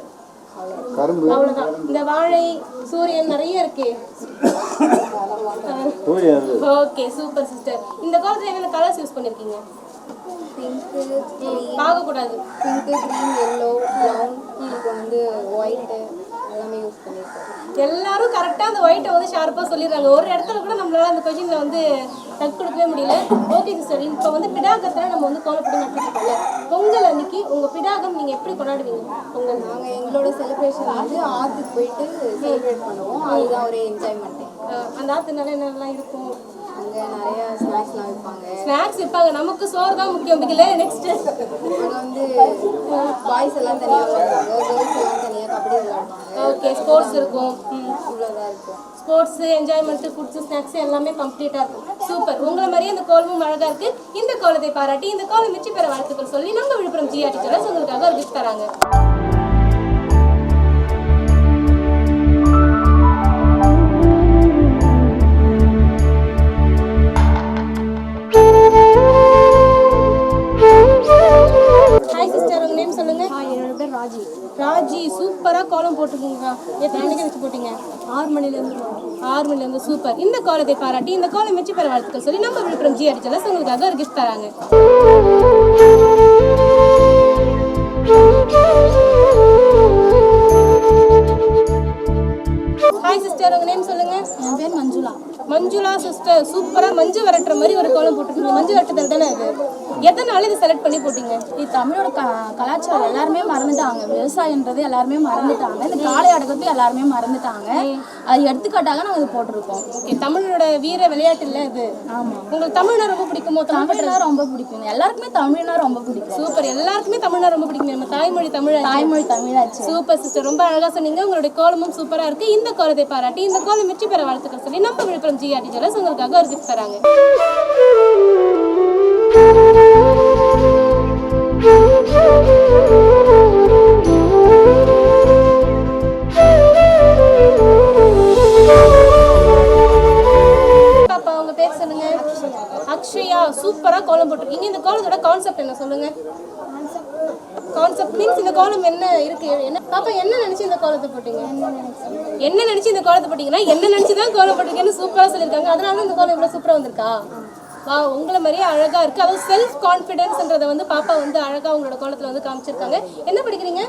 அவ்வளோதான். இந்த வாழை, சூரியன் நிறைய இருக்கே. Okay, super sister. இந்த காலத்தில் என்னென்ன கலர்ஸ் யூஸ் பண்ணியிருக்கீங்க? பிங்க்கு, பார்க்கக்கூடாது. பிங்க்கு, க்ரீன், எல்லோ, ப்ரௌன், இப்போ வந்து ஒயிட்டு எல்லாமே யூஸ் பண்ணியிருக்கோம். எல்லாரும் கரெக்டாக அந்த ஒயிட்டை வந்து ஷார்ப்பாக சொல்லிடுறாங்க. ஒரு இடத்துல கூட நம்மளால அந்த கொஷினில் வந்து டக் கொடுக்கவே முடியல. ஓகே சிஸ்டர், இப்போ வந்து பிடாகத்தில் நம்ம வந்து கோலப்பட்டு நடத்திருக்கோம்ல, பொங்கல் அன்னைக்கு உங்கள் பிடாகம் நீங்கள் எப்படி கொண்டாடுவீங்க? பொங்கல் நாங்கள் எங்களோட செலிப்ரேஷன் வந்து ஆற்றுக்கு போயிட்டு செலிப்ரேட் பண்ணுவோம். அதுதான் ஒரு என்ஜாய்மெண்ட்டு. அந்த ஆற்றுனால என்னெல்லாம் இருக்கும்? அங்கே நிறைய ஸ்நாக்ஸ்லாம் விற்பாங்க. ஸ்நாக்ஸ் விற்பாங்க. நமக்கு சோறு தான் முக்கியம். பிடிக்கல. நெக்ஸ்ட்டு அங்கே வந்து பாய்ஸ் எல்லாம் தனியாக விளையாடுவாங்க, கேர்ள்ஸ் எல்லாம் தனியாக கபடி விளையாடுவாங்க. ஓகே, ஸ்போர்ட்ஸ் இருக்கும். இவ்வளோதான் இருக்கும். ஸ்போர்ட்ஸு, என்ஜாய்மெண்ட்டு, ஃபுட்ஸு, ஸ்நாக்ஸு எல்லாமே கம்ப்ளீட்டாக இருக்கும். சூப்பர். உங்களை மாதிரியே இந்த கோலமும் அழகாக இருக்குது. இந்த கோலத்தை பாராட்டி இந்த கோலம் வெற்றி பெற வாழ்த்துக்கள் சொல்லி நம்ம விழுப்புரம் ஜிஆர்டி ஜுவல்லர்ஸ் உங்களுக்காக ஒரு கிஃப்ட் தராங்க. ஹாய் சிஸ்டர், உங்கள் நேம் சொல்லுங்கள். என்னோட பேர் ராஜி. ராஜி, சூப்பராக கோலம் போட்டிருக்கீங்க. எத்தனை மணிக்கு வச்சு போட்டீங்க? 6 மணிலேருந்து 6 மணிலேருந்து. சூப்பர். இந்த கோலத்தை பாராட்டி இந்த கோலம் வெற்றி பெற வாழ்த்துக்கள் சொல்லி நம்ம விழுப்புரம் ஜிஆர்டி ஜுவல்லர்ஸ் உங்களுக்காக ஒரு கிஃப்ட் தராங்க. ஹாய் சிஸ்டர், உங்கள் நேம் சொல்லுங்கள். என் பேர் மஞ்சுளா. மஞ்சுளா சிஸ்டர், சூப்பராக மஞ்சு வரட்டுற மாதிரி ஒரு கோலம் போட்டிருக்கீங்க. மஞ்சு வரட்டுதல் தானே அது? எதனால இதை செலக்ட் பண்ணி போட்டீங்க? இது தமிழோட கலாச்சாரம் எல்லாருமே மறந்துட்டாங்க. விவசாயன்றது எல்லாருமே மறந்துட்டாங்க. இந்த காளை அடக்கத்தையும் எல்லாருமே மறந்துட்டாங்க. அது எடுத்துக்காட்டாக நாங்கள் இது போட்டிருக்கோம். ஓகே, தமிழோட வீர விளையாட்டு இல்லை இது? ஆமாம். உங்களுக்கு தமிழ்னா ரொம்ப பிடிக்குமோ? தமிழ்னா ரொம்ப பிடிக்கும். எல்லாருக்குமே தமிழ்னா ரொம்ப பிடிக்கும். சூப்பர். எல்லாருக்குமே தமிழ்னா ரொம்ப பிடிக்கும். நம்ம தாய்மொழி தமிழாச்சு. சூப்பர் சிஸ்டர், ரொம்ப அழகாக சொன்னீங்க. உங்களுடைய கோலமும் சூப்பராக இருக்குது. இந்த கோலத்தை பாராட்டி இந்த கோலம் வெற்றி பெற வாழ்த்துக்கள் சொல்லி நம்ம விழுப்புரம் ஜிஆர்டி ஜுவல்லர்ஸ் உங்களுக்காக ஒரு கிஃப்ட் தராங்க. பாப்பா, உங்க பேர் சொல்லுங்க. அக்ஷயா, சூப்பரா கோலம் போட்டிருக்கீங்க. இந்த கோலத்தோட கான்செப்ட் என்ன சொல்லுங்க? கான்செப்ட் மீன்ஸ் இந்த கோலம் என்ன இருக்கு? என்ன பாப்பா, என்ன நினைச்சு இந்த கோலத்தை போட்டீங்க? என்ன நினைச்சு இந்த கோலத்தை போட்டீங்கன்னா என்ன நினைச்சுதான் கோலம் போட்டிருக்கேன்னு சூப்பரா சொல்லியிருக்காங்க. அதனால இந்த கோலம் இவ்வளவு சூப்பரா வந்திருக்கா? வா, உங்களை மாதிரியே அழகா இருக்கு. அதாவது செல்ஃப் கான்ஃபிடன்ஸ்ன்றதை வந்து பாப்பா வந்து அழகா உங்களோட கோலத்துல வந்து காமிச்சிருக்காங்க. என்ன படிக்கிறீங்க?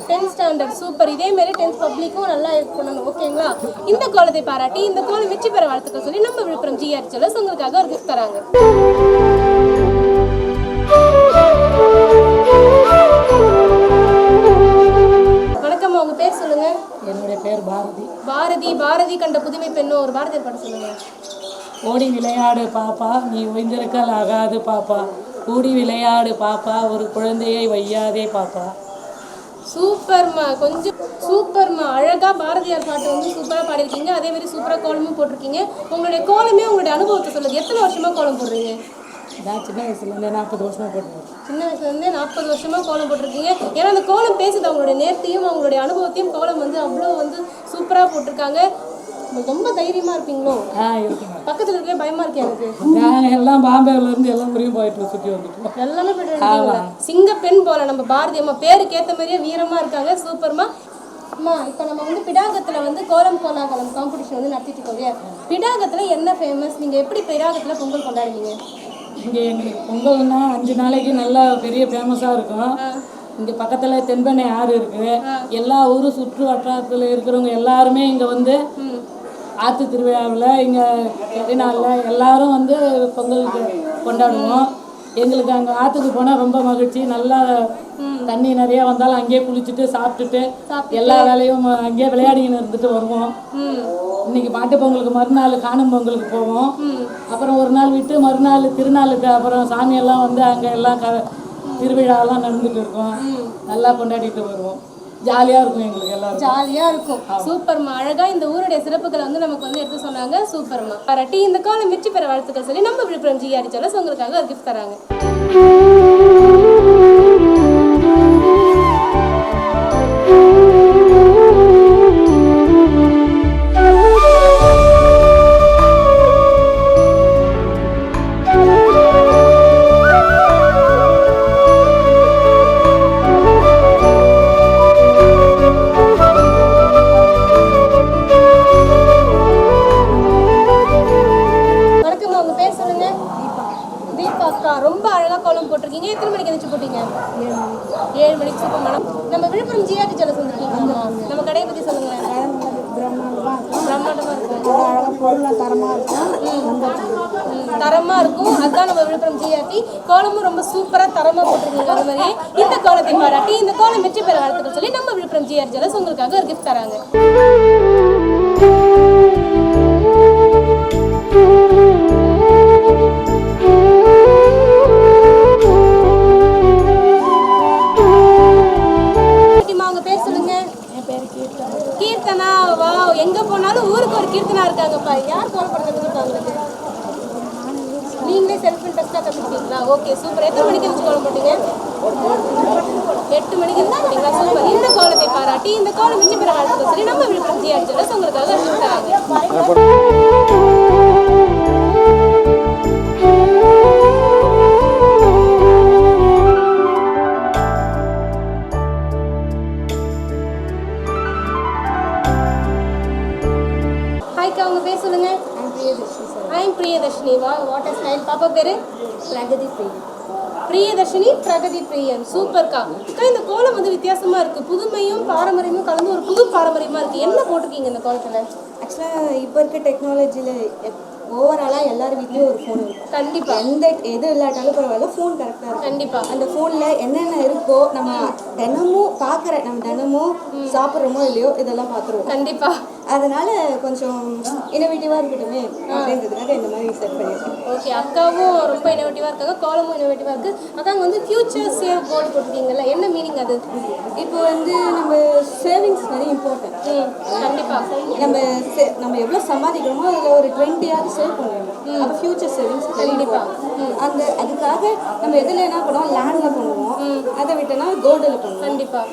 10th standard. சூப்பர். இதே மாதிரி 10th பப்ளிக்கும் நல்லா இருக்கணும். ஓகேங்களா? இந்த கோலத்தை பாராட்டி இந்த கோலம் வெற்றி பெற வாழ்த்துக்கள் சொல்லி நம்ம விழுப்புரம் ஜிஆர்டி ஜுவல்லர்ஸ் உங்களுக்காக ஒரு கிஃப்ட் தராங்க. வணக்கம், உங்க பேர் சொல்லுங்க. என்னுடைய பேர் பாரதி. பாரதி கண்ட புதுமை பெண்ணும் ஒரு பாரதியார் பாட்டு சொல்லுங்க. ஓடி விளையாடு பாப்பா, நீ ஓய்ந்திருக்கல் ஆகாது பாப்பா, கூடி விளையாடு பாப்பா, ஒரு குழந்தையை வையாதே பாப்பா. சூப்பர்மா, கொஞ்சம் சூப்பர்மா. அழகா பாரதியார் பாட்டு வந்து சூப்பரா பாடிருக்கீங்க. அதே மாதிரி சூப்பரா கோலமும் போட்டிருக்கீங்க. உங்களுடைய கோலமே உங்களுடைய அனுபவத்தை சொல்லுங்க. எத்தனை வருஷமா கோலம் போடுறீங்க? நான் சின்ன வயசுலேருந்தே 40 வருஷமாக போட்டுருக்கேன். சின்ன வயசுலேருந்தே 40 வருஷமா கோலம் போட்டிருக்கீங்க. ஏன்னா அந்த கோலம் பேசுது. அவங்களுடைய நேர்த்தியும் அவங்களுடைய அனுபவத்தையும் கோலம் வந்து அவ்வளோ வந்து சூப்பரா போட்டிருக்காங்க. ரொம்ப தைரியமா இருப்பீங்களோ? இருக்குங்க. பக்கத்துல இருக்கே பயமா இருக்கு எனக்கு. நாங்கள் எல்லாம் பாம்பேல இருந்து எல்லாம் ஊரையும் போயிட்டு சுற்றி வந்துட்டோம். எல்லாமே போயிட்டு சிங்க பெண் போல நம்ம பாரதி அம்மா பேருக்கு ஏற்ற மாதிரியே வீரமா இருக்காங்க. சூப்பர்மா. அம்மா, இப்போ நம்ம வந்து பிடாகத்தில் வந்து கோலம் கோலாகலம் காம்படிஷன் வந்து நடத்திட்டு இருக்கோம் இல்லையா? பிடாகத்தில் என்ன ஃபேமஸ்? நீங்கள் எப்படி பிடாகத்தில் பொங்கல் கொண்டாடுவீங்க? இங்கே எங்களுக்கு பொங்கல்னா 5 நாளைக்கு நல்லா பெரிய ஃபேமஸாக இருக்கும். இங்கே பக்கத்தில் தென்பெண்ணை ஆறு இருக்குது. எல்லா ஊரும் சுற்று வட்டாரத்தில் இருக்கிறவங்க எல்லாருமே இங்கே வந்து ஆற்று திருவிழாவில் இங்கே வெளிநாளில் எல்லாரும் வந்து பொங்கல் கொண்டாடுவோம். எங்களுக்கு அங்கே ஆற்றுக்கு போனால் ரொம்ப மகிழ்ச்சி. நல்லா தண்ணி நிறையா வந்தாலும் அங்கேயே குளிச்சுட்டு சாப்பிட்டுட்டு எல்லா வேலையும் அங்கேயே விளையாடின்னு இருந்துட்டு வருவோம். இன்னைக்கு மாட்டு பொங்கலுக்கு மறுநாள் காணும் பொங்கலுக்கு போவோம். அப்புறம் ஒரு நாள் விட்டு மறுநாள் திருநாளுக்கு அப்புறம் சாமியெல்லாம் வந்து அங்கே எல்லாம் திருவிழாலாம் நடந்துட்டு இருக்கோம். நல்லா கொண்டாடிட்டு வருவோம். ஜாலியாக இருக்கும் எங்களுக்கு எல்லாரும். ஜாலியாக இருக்கும். சூப்பர்மா. அழகாக இந்த ஊருடைய சிறப்புகளை வந்து நமக்கு வந்து எடுத்து சொன்னாங்க. சூப்பர்மா. பாராட்டி இந்த கோலம் வெற்றி பெற வாழ்த்துக்கள் சொல்லி நம்ம விழுப்புரம் ஜிஆர்டி ஜுவல்லர்ஸ் உங்களுக்காக ஒரு கிஃப்ட் தராங்க. ஜிஆர்டி ஜுவல்லர்ஸ் வந்திருக்கீங்களா? நம்ம கடையை பற்றி சொல்லுங்களேன். பிரம்மாண்டமாக இருக்கும், அழகாக பொருளாக தரமாக இருக்கும், தரமாக இருக்கும். அதுதான் நம்ம விழுப்புரம் ஜிஆர்டி. கோலமும் ரொம்ப சூப்பராக தரமாக போட்டிருக்கீங்க. அது மாதிரியே இந்த கோலத்தை பாராட்டி இந்த கோலம் வெற்றி பெற வாழ்த்துக்கள் சொல்லி நம்ம விழுப்புரம் ஜிஆர்டி ஜுவல்லர்ஸ் உங்களுக்காக ஒரு கிஃப்ட் தராங்க. கீர்த்தனா, வா, எங்க போனாலும் ஊருக்கு ஒரு கீர்த்தனா இருக்காங்கப்பா. யார் கோலம் போட கற்றுக்கிட்டா உங்களுக்கு? நீங்களே செல்ஃப் இன்ட்ரெஸ்டாக கற்றுக்கிட்டீங்களா? Okay, super. எத்தனை மணிக்கு இருந்துச்சு கோலம் போட்டீங்க? 8 மணிக்கு இருந்துச்சு போட்டீங்களா? சூப்பர். இந்த கோலத்தை பாராட்டி இந்த கோலம் வெற்றி பெற வாழ்த்துக்கள் சொல்லி நம்ம விழுப்புரம் ஜிஆர்டி ஜுவல்லர்ஸ் உங்களுக்காக கிஃப்ட் தராங்க. உங்க பேர் சொல்லுங்க. ஐம் பிரியதர்ஷினி. வா, வாட் இஸ் ஸ்டைல். பாப்பா பேரு பிரகதி பிரியம். பிரியதர்ஷினி, பிரகதி பிரியன். சூப்பர்க்கா. அக்கா, இந்த கோலம் வந்து வித்தியாசமா இருக்கு. புதுமையும் பாரம்பரியமும் கலந்து ஒரு புது பாரம்பரியமா இருக்கு. என்ன போட்டிருக்கீங்க இந்த கோலத்துல? ஆக்சுவலாக இப்போ இருக்க டெக்னாலஜியில் ஓவராலாக எல்லார் வீட்லேயும் ஒரு ஃபோன் இருக்கும். கண்டிப்பா. எது இல்லாட்டாலும் பரவாயில்ல, ஃபோன் கரெக்டாக இருக்கும். கண்டிப்பா. அந்த ஃபோனில் என்னென்ன இருக்கோ நம்ம தினமும் சாப்பிட்றோமோ இல்லையோ இதெல்லாம் பார்த்துருவோம். கண்டிப்பா. அதனால கொஞ்சம் இனோவேட்டிவாக இருக்கட்டுமே அப்படின்றதுக்காக இந்த மாதிரி செட் பண்ணியிருக்கோம். ஓகே, அக்காவும் ரொம்ப இனோவேட்டிவாக இருக்காங்க, கோலமும் இனோவேட்டிவாக இருக்குது. அதான் வந்து ஃபியூச்சர் சேவ் கோல்டு போட்டிருக்கீங்கல்ல, என்ன மீனிங் அது? இப்போ வந்து நம்ம சேவிங்ஸ் வெரி இம்பார்ட்டன்ட். கண்டிப்பாக. நம்ம எவ்வளோ சம்பாதிக்கிறோமோ அதில் ஒரு 20 சேவ் பண்ணுவோம். அப்போ ஃபியூச்சர் சேவிங்ஸ் கண்டிப்பாக. அதுக்காக நம்ம எதில் என்ன பண்ணுவோம், லேண்டில் பண்ணுவோம். அதை விட்டோன்னா கோல்டில் பண்ணுவோம். கண்டிப்பாக.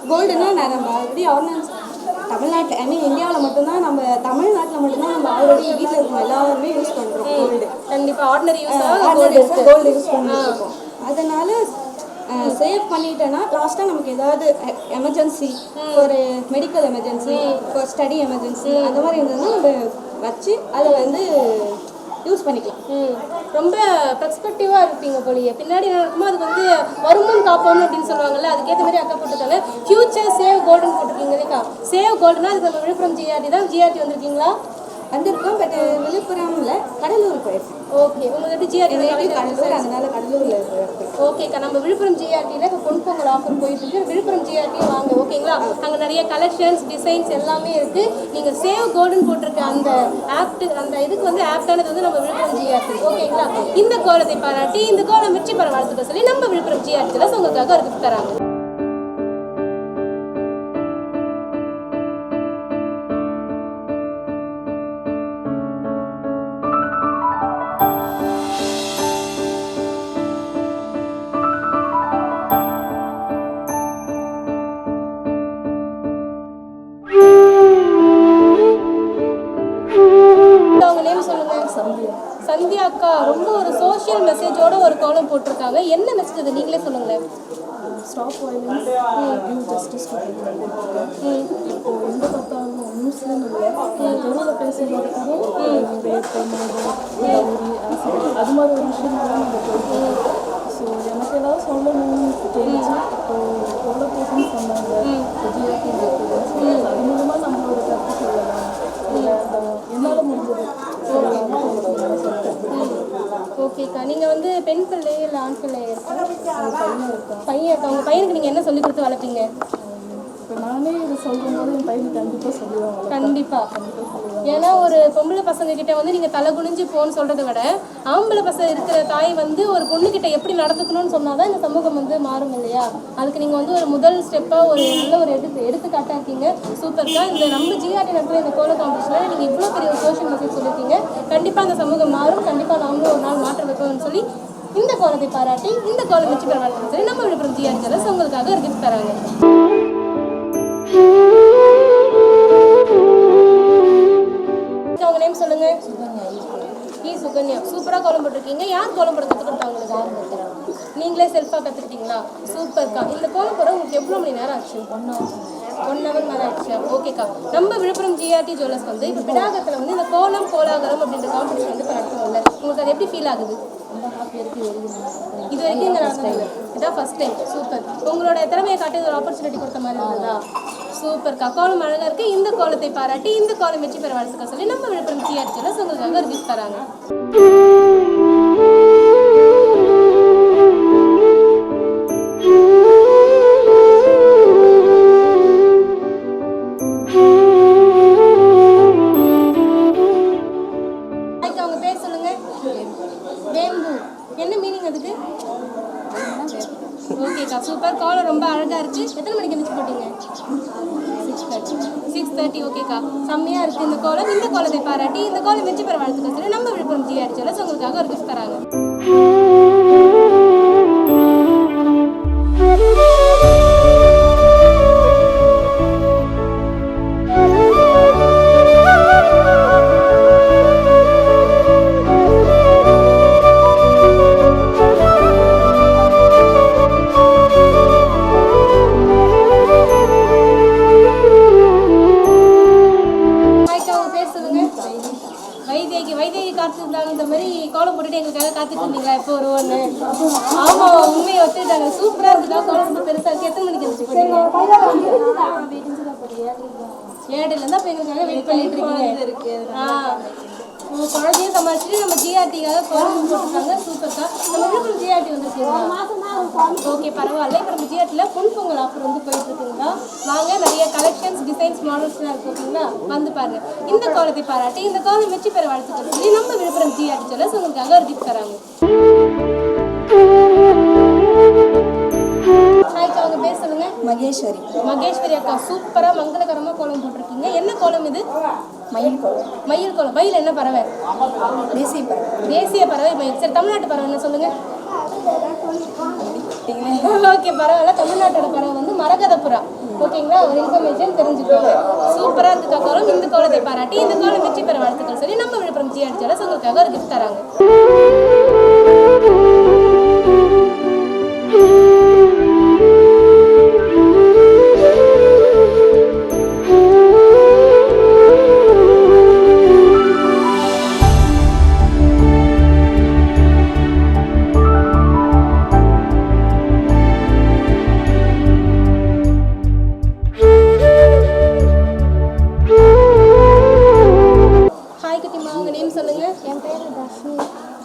கோல்டுன்னா நம்ம ஆல்ரெடி ஆர்னன்ஸ் தமிழ்நாட்டில், ஐ மீன் இந்தியாவில் மட்டும்தான், நம்ம தமிழ்நாட்டில் மட்டும்தான் நம்ம ஆல்ரெடி வீட்டில் இருக்கோம் எல்லாருமே யூஸ் பண்ணுறோம் கோல்டு. கண்டிப்பாக. ஆர்டினரி கோல்டு யூஸ் பண்ணிருக்கோம். அதனால சேவ் பண்ணிட்டேன்னா லாஸ்ட்டாக நமக்கு ஏதாவது எமர்ஜென்சி, ஒரு மெடிக்கல் எமர்ஜென்சி, ஒரு ஸ்டடி எமர்ஜென்சி அந்த மாதிரி இருந்ததுன்னா நம்ம வச்சு அதை வந்து யூஸ் பண்ணிக்கலாம். ரொம்ப பெர்ஸ்பெக்டிவாக இருப்பீங்க போலியே. பின்னாடி என்ன இருக்குமோ அது வந்து வருமுன் காப்போம் அப்படின்னு சொல்லுவாங்கல்ல, அதுக்கேற்ற மாதிரி அக்கா போட்டுருக்காங்க. ஃபியூச்சர் சேவ் கோல்டுன்னு போட்டிருக்கீங்கக்கா. சேவ் கோல்டுனா அதுக்கு நம்ம விழுப்புரம் ஜிஆர்டி தான். ஜிஆர்டி வந்திருக்கீங்களா? வந்திருக்கோம். பட் விழுப்புரம்ல கடலூர் போயிருக்கோம். ஓகே, உங்களுக்கு எப்படி ஜிஆர்டி கடலூர், அதனால கடலூரில் போயிருக்கோம். ஓகேக்கா. நம்ம விழுப்புரம் ஜிஆர்டியில் இப்போ பொன்பொங்கல் ஆஃபர் போயிட்டு இருக்கு. விழுப்புரம் ஜிஆர்டியும் வாங்க, ஓகேங்களா? அங்கே நிறைய கலெக்ஷன்ஸ், டிசைன்ஸ் எல்லாமே இருக்கு. நீங்கள் சேவ் கோல்டுன்னு போட்டிருக்க அந்த இதுக்கு வந்து ஆப்டானது வந்து நம்ம விழுப்புரம் ஜிஆர்டி, ஓகேங்களா? இந்த கோலத்தை பாராட்டி இந்த கோலம் வெற்றி பெற வாழ்த்துக்கள் சொல்லி நம்ம விழுப்புரம் ஜிஆர்டியில் உங்களுக்காக ஒரு கிஃப்ட் தராங்க. சந்தியா அக்கா ரொம்ப ஒரு சோஷியல் மெசேஜோட ஒரு கோலம் போட்டிருக்காங்க. என்ன மெசேஜ் அது நீங்களே சொல்லுங்களேன். Stop violence, give justice to people. இப்போ எந்த பார்த்தாலும் நியூஸ்லேயும் இல்லை, தெருவில் பேசும்போது கூட ரேப்பு, மர்டர், ஆக்சிடென்ட் அது மாதிரி ஒரு விஷயங்கள்லாம் நம்ம போயிட்டு. ஸோ எனக்கு ஏதாவது சொல்லணும்னு தெரிஞ்சு இப்போ எவ்வளோ பேசுன்னு சொன்னாங்க, ஜிஆர்டி இருக்குது. அது மூலமாக நம்மளோட கருத்து சொல்லலாம், இல்லை என்னால் முடிஞ்சது சொல்லலாம். ஓகேக்கா. நீங்கள் வந்து பெண் பிள்ளை இல்லை ஆண் பிள்ளை பையன் இருக்கா? உங்கள் பையனுக்கு நீங்கள் என்ன சொல்லி கொடுத்து வளர்ப்பீங்க? இப்போ நானே இதை சொல்லும்போது என் பையனுக்கு கண்டிப்பாக சொல்லுவாங்க. கண்டிப்பாக. ஏன்னா ஒரு பொம்பளை பசங்க கிட்ட வந்து நீங்கள் தலை குனிஞ்சு போன்னு சொல்கிறத விட ஆம்பளை பசங்க இருக்கிற தாய் வந்து ஒரு பொண்ணுக்கிட்ட எப்படி நடந்துக்கணும்னு சொன்னால் தான் இந்த சமூகம் வந்து மாறும் இல்லையா? அதுக்கு நீங்கள் வந்து ஒரு முதல் ஸ்டெப்பாக ஒரு நல்ல ஒரு எடுத்துக்காட்டாக இருக்கீங்க. சூப்பர்க்கா. இந்த நம்ம ஜிஆர்டி நடத்துகிற இந்த கோல காம்படிஷனில் நீங்கள் இவ்வளோ பெரிய ஒரு சோஷியல் மெசேஜ் சொல்லியிருக்கீங்க. கண்டிப்பாக அந்த சமூகம் மாறும். கண்டிப்பாக நாமளும் ஒரு நாள் மாற்ற வைப்போம்னு சொல்லி இந்த கோலத்தை பாராட்டி இந்த கோலம் வெற்றி பெற வாழ்த்துக்கள் சொல்லி நம்ம விழுப்புரம் ஜிஆர்டி ஜுவல்லர்ஸ் உங்களுக்காக ஒரு கிஃப்ட் தராங்க. உங்க நேம் சொல்லுங்க. சுகன்யா. சூப்பராக கோலம் போட்டிருக்கீங்க. யார் கோலம் போட கற்றுக் கொடுத்தா உங்களுக்கு? நீங்களே செல்ஃபாக கற்றுக்கிட்டீங்களா? சூப்பர்க்கா. இந்த கோலம் போட உங்களுக்கு எவ்வளோ மணி நேரம் ஆச்சு? 1 hour மேலே ஆச்சு. ஓகேக்கா. நம்ம விழுப்புரம் ஜிஆர்டி ஜுவல்லர்ஸ் வந்து இப்போ பிடாகத்தில் வந்து இந்த கோலம் கோலாகலம் அப்படின்ற காம்படிஷன் வந்து இப்போ நடத்துவோம்ல, உங்களுக்கு அது எப்படி ஃபீல் ஆகுது? ரொம்ப ஹாப்பியாக இருக்குது. இது வரைக்கும் இங்கே நடந்தது இதான் ஃபர்ஸ்ட் டைம். சூப்பர். உங்களோட திறமையை காட்டி ஒரு ஆப்பர்ச்சுனிட்டி கொடுத்த மாதிரி இருந்ததா? சூப்பர்க்கா. கோலம் அழகாக இருக்குது. இந்த கோலத்தை பாராட்டி இந்த கோலம் வெற்றி பெற வாழ்த்துக்க சொல்லி நம்ம விழுப்புரம் ஜிஆர்டியில் உங்களுக்காக ஒரு கிஃப்ட் தராங்க. அவங்க பேர் சொல்லுங்க. வேம்பு. என்ன மீனிங் அதுக்கு? ஓகேக்கா, சூப்பர். கோலம் ரொம்ப அழகாக இருக்குது. எத்தனை மணிக்கு எழுந்திரிச்சு போட்டீங்க? 6:30. ஓகேக்கா, செம்மையாக இருக்குது இந்த கோலம். இந்த கோலத்தை பாராட்டி இந்த கோலம் வெற்றி பெற வாழ்த்துக்க சொல்லி நம்ம விழுப்புரம் ஜிஆர்டியில் உங்களுக்காக ஒரு கிஃப்ட் தராங்க. வைதேகி காத்துருந்தாங்க. இந்த மாதிரி கோலம் போட்டுட்டு எங்களுக்காக காத்துட்டு இருந்தீங்களா? எப்போ வருவோன்னு? ஆமா, உண்மையை ஒத்துட்டாங்க. சூப்பரா இருக்குதா? கோலம் ரொம்ப பெருசா இருக்கு. எத்தனை மணிக்கு எழுந்திரிச்சு போட்டீங்க? 7:00 இப்போ எங்களுக்காக வெயிட் பண்ணிட்டு இருக்கீங்க. உங்க குழந்தையும் சமாளிச்சுட்டு நம்ம ஜிஆர்டிக்காக கோலம் போட்டுருக்காங்க. சூப்பர்க்கா. நம்ம விழுப்புரம் ஜிஆர்டி வந்துருக்கீங்களா? ஓகே, பரவாயில்ல. இப்போ நம்ம ஜிஆர்டியில் பொங்கல் ஆஃபர் வந்து போயிட்டு இருக்குங்களா? வாங்க, நிறைய கலெக்ஷன்ஸ், டிசைன்ஸ், மாடல்ஸ்லாம் இருக்கு. ஓகேங்களா? வந்து பாருங்க. இந்த கோலத்தை பாராட்டி இந்த கோலம் வெற்றி பெற வாழ்த்துக்கள் சொல்லி நம்ம விழுப்புரம் ஜிஆர்டி சொல்ல உங்களுக்காக ஒரு கிஃப்ட் தராங்க. ஹாய்க்கா, அவங்க பேர் சொல்லுங்க. மகேஸ்வரி. மகேஸ்வரி அக்கா, சூப்பரா மங்களகரமா கோலம் போட்டிருக்கீங்க. என்ன கோலம் இது? மயில் கோலம். மயில் கோலம். மயில் என்ன பறவை? தேசிய பறவை. தேசிய பறவை மயில். சரி, தமிழ்நாட்டு பறவை என்ன சொல்லுங்க? ஓகே, பரவாயில்ல. தமிழ்நாட்டோட பறவை வந்து மரகதப்புறா. ஓகேங்களா? ஒரு இன்ஃபர்மேஷன் தெரிஞ்சுக்கோங்க. சூப்பரா இருக்குக்கா கோலம். இந்த கோலத்தை பாராட்டி இந்த கோலம் வெற்றி பெற வாழ்த்துக்கள் சொல்லி நம்ம விழுப்புரம் ஜிஆர்டி சொல்ல உங்களுக்காக ஒரு கிஃப்ட் தராங்க.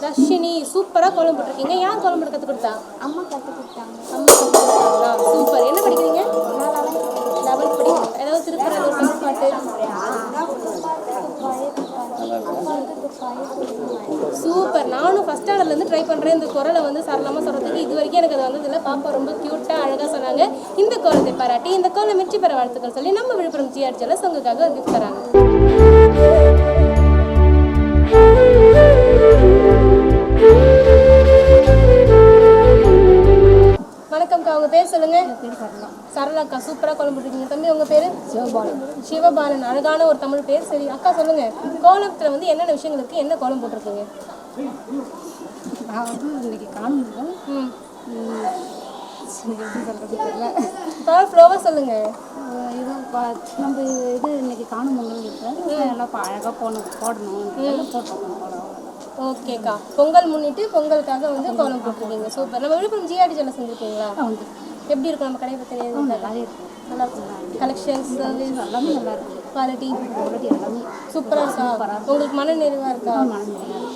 தர்ஷினி, சூப்பராக கோலம் போட்டிருக்கீங்க. யார் கோலம் போட்டு கற்றுக் கொடுத்தா? அம்மா கற்றுக் கொடுத்தாங்க. அம்மா கற்றுக் கொடுத்தாங்களா? சூப்பர். என்ன படிக்கிறீங்க? 11th படிக்கிறீங்க. ஏதாவது திருக்குறள் ஒரு தமிழ் பாட்டு? சூப்பர். நானும் ஃபஸ்ட் ஸ்டாண்டர்ட்லேருந்து ட்ரை பண்ணுறேன் இந்த குரலை வந்து சரளமாக சொல்கிறதுக்கு. இது வரைக்கும் எனக்கு அது வந்ததில்லை. பாப்பா ரொம்ப க்யூட்டாக அழகாக சொன்னாங்க. இந்த கோலத்தை பாராட்டி இந்த கோலம் வெற்றி பெற வாழ்த்துக்கள் சொல்லி நம்ம விழுப்புரம் ஜிஆர்டி சொல்ல உங்களுக்காக ஒரு கிஃப்ட் தராங்க. வணக்கம்க்கா, உங்க பேர் சொல்லுங்க. சரளாக்கா, சூப்பராக கோலம் போட்டுருக்கீங்க. தம்பி, உங்க பேரு? சிவபாலன். அழகான ஒரு தமிழ் பேர். சரி அக்கா, சொல்லுங்க. கோலத்துல வந்து என்னென்ன விஷயங்கள் இருக்கு? என்ன கோலம் போட்டிருக்கீங்க? நான் வந்து இன்னைக்கு காணும் ஃப்ளோவா சொல்லுங்க. இது நம்ம இது இன்னைக்கு காணும் பொங்கல் இருக்குது. எல்லாம் அழகாக போடணும் போட்டோம். ஓகேக்கா, பொங்கல் முன்னிட்டு பொங்கலுக்காக வந்து கோலம் போட்டிருக்கீங்க. சூப்பர். நம்ம விழுப்புரம் ஜிஆர்டி சொல்ல செஞ்சுருக்கீங்களா? வந்து எப்படி இருக்கும் நம்ம கடையை பற்றி? நல்லாவே இருக்கும். நல்லா இருக்கும். கலெக்ஷன்ஸ், சர்வீஸ் எல்லாமே நல்லா இருக்கும். குவாலிட்டி எல்லாமே சூப்பராக இருக்கா? உங்களுக்கு மன நிறைவாக இருக்கா?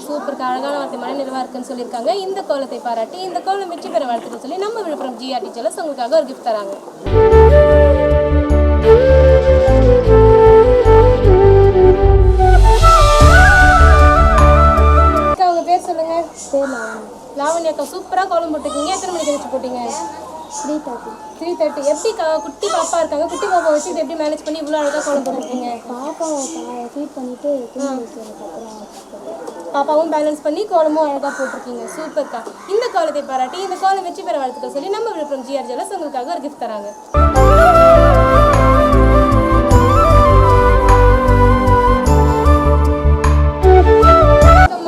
சூப்பருக்கு. அழகான வார்த்தை மன நிறைவாக இருக்குன்னு சொல்லியிருக்காங்க. இந்த கோலத்தை பாராட்டி இந்த கோலம் வெற்றி பெற வாழ்த்துக்கள் சொல்லி நம்ம விழுப்புரம் ஜிஆர்டி சொல்ல உங்களுக்காக ஒரு கிஃப்ட் தராங்க. உங்க பேர் சொல்லுங்க. லாவண்யா அக்கா, சூப்பராக கோலம் போட்டிருக்கீங்க. எத்தனை மணிக்கு எழுந்திரிச்சு போட்டீங்க? 3:30. எப்படி குட்டி பாப்பா இருக்காங்க, குட்டி பாப்பா வச்சுட்டு எப்படி மேனேஜ் பண்ணி இவ்வளோ அழகாக கோலம் போட்டிருக்கீங்க? பாப்பாவை ஃபீட் பண்ணிவிட்டு பாப்பாவும் பேலன்ஸ் பண்ணி கோலமும் அழகாக போட்டிருக்கீங்க. சூப்பர்க்கா. இந்த கோலத்தை பாராட்டி இந்த கோலம் வெற்றி பெற வாழ்த்துக்கள் சொல்லி நம்ம விழுப்புரம் ஜிஆர்டி ஜுவல்லர்ஸ் உங்களுக்காக ஒரு கிஃப்ட் தராங்க.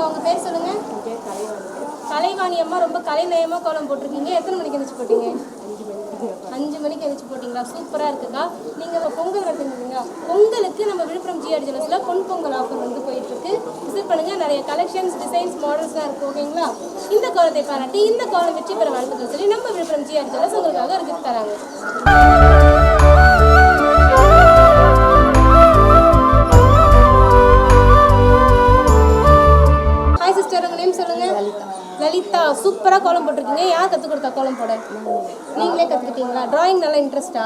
உங்க பேர் சொல்லுங்க. கலைவாணி அம்மா, ரொம்ப கலைநயமாக கோலம் போட்டிருக்கீங்க. எத்தனை மணிக்கு எழுந்திரிச்சு போட்டீங்க? 5 மணிக்கு எழுந்திரிச்சு போட்டிங்களா? சூப்பராக இருக்குக்கா. நீங்கள் பொங்கல் நடத்துனீங்க ஓகேங்களா? பொங்கலுக்கு நம்ம விழுப்புரம் ஜிஆர் ஜுவல்லர்ஸில் பொங்கல் ஆஃபர் வந்து போயிட்டுருக்கு. விசிட் பண்ணுங்கள். நிறைய கலெக்ஷன்ஸ், டிசைன்ஸ், மாடல்ஸ்லாம் இருக்குது. ஓகேங்களா? இந்த கோலத்தை பாராட்டி இந்த கோலம் வெற்றி பெற வாழ்த்துக்கள் சொல்லி நம்ம விழுப்புரம் ஜிஆர் ஜுவல்லர்ஸ் உங்களுக்காக ஒரு gift தராங்க. ஹாய் சிஸ்டர், உங்கள் நேம் சொல்லுங்கள். லலிதா. சூப்பராக கோலம் போட்டிருக்கீங்க. யார் கற்றுக் கொடுத்தா கோலம் போட? நீங்களே கற்றுக்கிட்டீங்களா? டிராயிங் நல்லா இன்ட்ரெஸ்டா?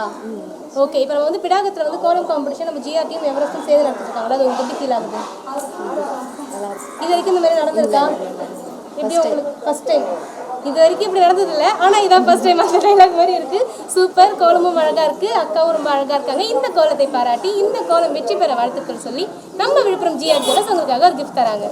ஓகே. இப்போ நம்ம வந்து பிடாகத்தில் வந்து கோலம் காம்படிஷன் நம்ம ஜிஆர்டியும் எவரெஸ்டும் சேர்ந்து நடத்திருக்காங்களா? அது உங்களுக்கு எப்படி ஃபீல் ஆகுது? இது வரைக்கும் இந்த மாதிரி நடந்திருக்கா? எப்படி உங்களுக்கு ஃபர்ஸ்ட் டைம்? இது வரைக்கும் இப்படி நடந்ததில்லை, ஆனால் இதான் ஃபர்ஸ்ட் டைம். அந்த டைலாக் மாதிரி இருக்குது. சூப்பர். கோலமும் அழகாக இருக்குது, அக்காவும் ரொம்ப அழகாக இருக்காங்க. இந்த கோலத்தை பாராட்டி இந்த கோலம் வெற்றி பெற வாழ்த்துக்கள் சொல்லி நம்ம விழுப்புரம் ஜிஆர் ஜுவல்லர்ஸ் உங்களுக்காக ஒரு gift தராங்க.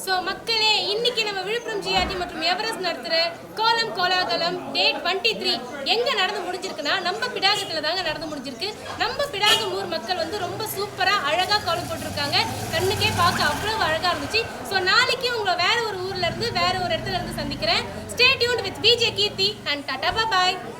ஸோ மக்களே, இன்னைக்கு நம்ம விழுப்புரம் ஜிஆர்டி மற்றும் எவரெஸ்ட் நடத்துகிற கோலம் கோலாகலம் டேட் 23 எங்கே நடந்து முடிஞ்சிருக்குன்னா நம்ம பிடாகத்தில் தாங்க நடந்து முடிஞ்சிருக்கு. நம்ம பிடாகம் ஊர் மக்கள் வந்து ரொம்ப சூப்பராக அழகாக கோலம் போட்டிருக்காங்க. கண்ணுக்கே பார்க்க அவ்வளோ அழகாக இருந்துச்சு. ஸோ நாளைக்கு உங்களை வேற ஒரு ஊர்லேருந்து வேற ஒரு இடத்துல இருந்து சந்திக்கிறேன். Stay tuned with VJ Keerthi and tata bye.